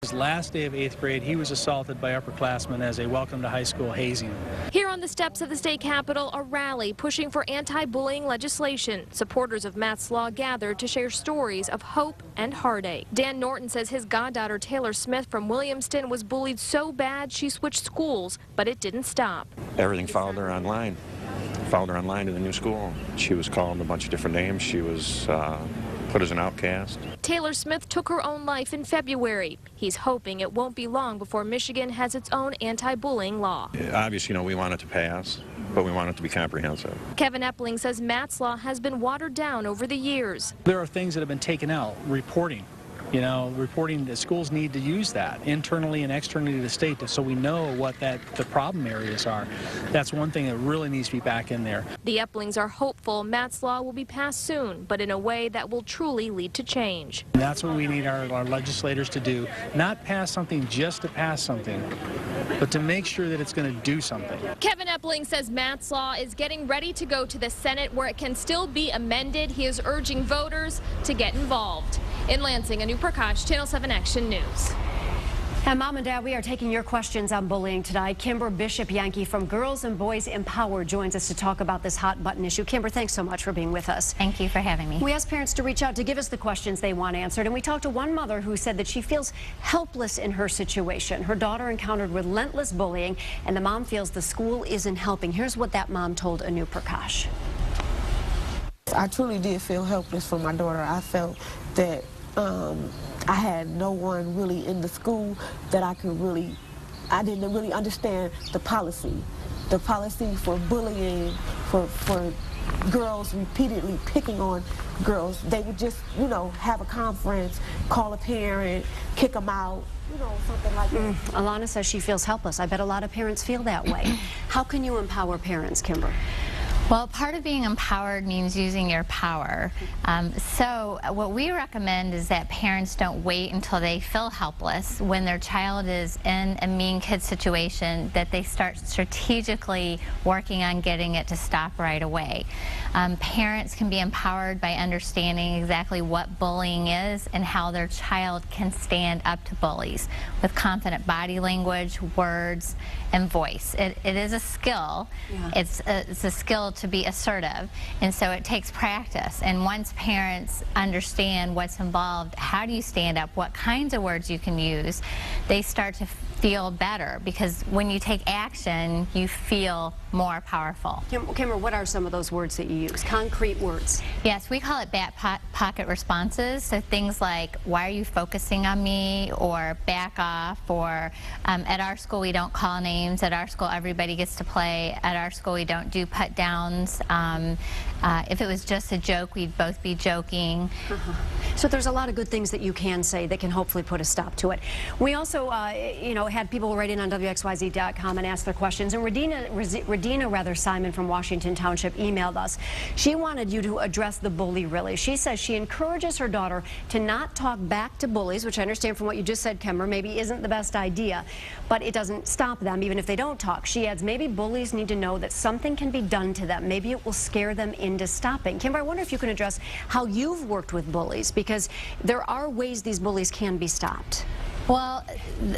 His last day of 8th grade, he was assaulted by upperclassmen as a welcome to high school hazing. Here on the steps of the state capitol, a rally pushing for anti-bullying legislation. Supporters of Matt's law gathered to share stories of hope and heartache. Dan Norton says his goddaughter Taylor Smith from Williamston was bullied so bad she switched schools, but it didn't stop. Everything followed her online. Followed her online to the new school. She was called a bunch of different names. She was put as an outcast. Taylor Smith took her own life in February. He's hoping it won't be long before Michigan has its own anti-bullying law. Obviously, we want it to pass, but we want it to be comprehensive. Kevin Epling says Matt's law has been watered down over the years. There are things that have been taken out, reporting. Reporting that schools need to use that internally and externally to the state so we know what the problem areas are. That's one thing that really needs to be back in there. The Eplings are hopeful Matt's law will be passed soon, but in a way that will truly lead to change. And that's what we need our legislators to do. Not pass something just to pass something, but to make sure that it's going to do something. Kevin Epling says Matt's law is getting ready to go to the Senate where it can still be amended. He is urging voters to get involved. In Lansing, Anu Prakash, Channel 7 Action News. And Mom and Dad, we are taking your questions on bullying tonight. Kimber Bishop Yankee from Girls and Boys Empower joins us to talk about this hot button issue. Kimber, thanks so much for being with us. Thank you for having me. We asked parents to reach out to give us the questions they want answered, and we talked to one mother who said that she feels helpless in her situation. Her daughter encountered relentless bullying, and the mom feels the school isn't helping. Here's what that mom told Anu Prakash. I truly did feel helpless for my daughter. I felt that I had no one really in the school that I didn't really understand the policy for bullying, for girls repeatedly picking on girls. They would just, have a conference, call a parent, kick them out, something like that. Alana says she feels helpless. I bet a lot of parents feel that way. How can you empower parents, Kimber? Well, part of being empowered means using your power. So what we recommend is that parents don't wait until they feel helpless when their child is in a mean kid situation, that they start strategically working on getting it to stop right away. Parents can be empowered by understanding exactly what bullying is and how their child can stand up to bullies with confident body language, words, and voice. It is a skill. Yeah. It's a skill to be assertive, and so it takes practice. And once parents understand what's involved, how do you stand up, what kinds of words you can use, they start to feel better, because when you take action, you feel more powerful. Kimber, what are some of those words that you use? Concrete words. Yes, we call it back pocket responses. So things like, why are you focusing on me, or back off, or at our school we don't call names. At our school everybody gets to play. At our school we don't do put downs. If it was just a joke, we'd both be joking. So there's a lot of good things that you can say that can hopefully put a stop to it. We also, had people write in on WXYZ.com and ask their questions. And Regina Simon from Washington Township emailed us. She wanted you to address the bully, really. She says she encourages her daughter to not talk back to bullies, which I understand from what you just said, Kimber, maybe isn't the best idea, but it doesn't stop them even if they don't talk. She adds, maybe bullies need to know that something can be done to them. Maybe it will scare them into stopping. Kimber, I wonder if you can address how you've worked with bullies, because there are ways these bullies can be stopped. Well,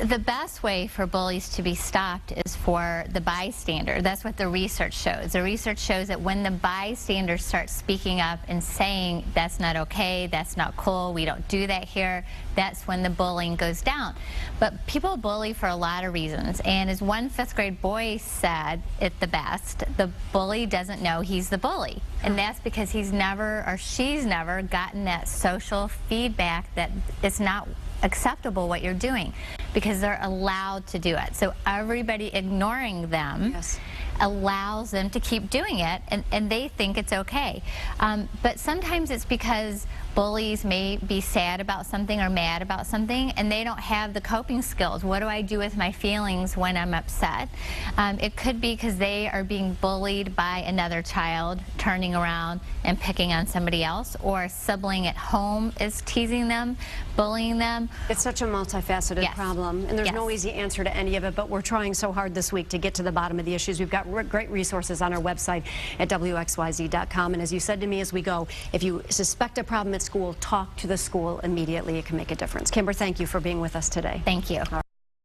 the best way for bullies to be stopped is for the bystander. That's what the research shows. The research shows that when the bystander starts speaking up and saying, that's not okay, that's not cool, we don't do that here, that's when the bullying goes down. But people bully for a lot of reasons, and as one 5th grade boy said it the best, the bully doesn't know he's the bully. And that's because he's never, or she's never, gotten that social feedback that it's not acceptable what you're doing, because they're allowed to do it. So everybody ignoring them allows them to keep doing it, and they think it's okay. But sometimes it's because bullies may be sad about something or mad about something, and they don't have the coping skills. What do I do with my feelings when I'm upset? It could be because they are being bullied by another child, turning around and picking on somebody else, or a sibling at home is teasing them, bullying them. It's such a multifaceted problem, and there's no easy answer to any of it, but we're trying so hard this week to get to the bottom of the issues. We've got great resources on our website at WXYZ.com, and as you said to me as we go, if you suspect a problem, it's school, talk to the school immediately. It can make a difference. Kimber, thank you for being with us today. Thank you.